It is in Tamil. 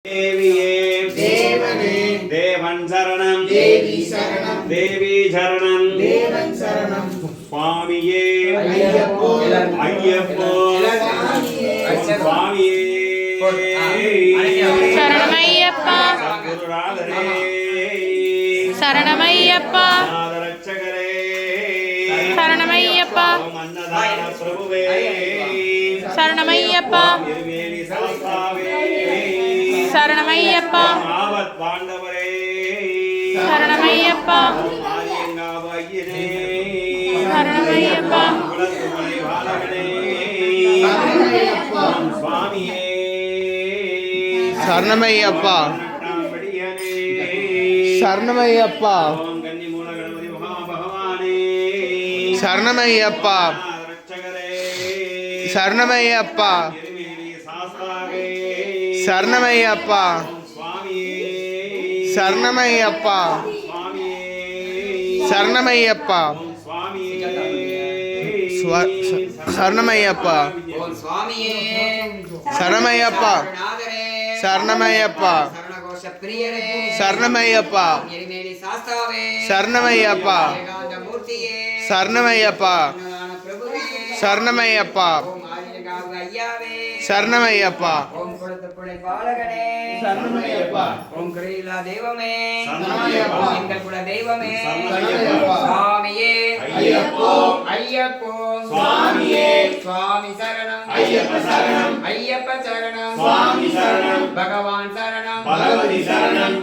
தேவியே தேவனே தேவன் சரணம் தேவி சரணம் தேவி சரணம் தேவன் சரணம் சுவாமியே ஐயப்போ ஐயப்போ சுவாமியே சரணமையப்பா குருநாதரே சரணமையப்பா நாதரட்சகரே சரணமையப்பா அன்னதான பிரபுவே சரணமையப்பா எருமேலி சாஸ்தாவே சரணமையப்பா ஆவத் பாண்டவரே சரணமையப்பா ஆரியங்காவையனே சரணமையப்பா குலத்துமலை வாழகனே சுவாமியே சரணமையப்பா வெடியனே சரணமையப்பா ஓம் கன்னி மூல கணபதி மகாபகவானே சரணமையப்பா ரட்சகரே சரணமையப்பா எருமேலி சாஸ்தாவே சரணமையப்பா சுவாமியே சரணமையப்பா சுவாமியே சரணமையப்பா சுவாமியே சரணமையப்பா ஓம் சுவாமியே சரணமையப்பா நாதரே சரணமையப்பா சரணகோஷ பிரியரே சரணமையப்பா எரிமேலி சாஸ்தாவே சரணமையப்பா ஏகாந்த மூர்த்தியே சரணமையப்பா அன்னதான பிரபுவே சரணமையப்பா ஓம் ஆரியங்காவு ஐயாவே சரணமையப்பா ஓம் குலத்துப்புழை பாலகனே சரணமையப்பா ஓம் குறையில்லா தெய்வமே சரணமையப்பா. ஓம் எங்கள் குல தெய்வமே சரணமையப்பா. சுவாமியே ஐயப்போ. ஐயப்போ சுவாமியே. சுவாமி சரணம் ஐயப்ப சரணம். ஐயப்ப சரணம் சுவாமி சரணம். பகவான் சரணம் பகவதி சரணம்.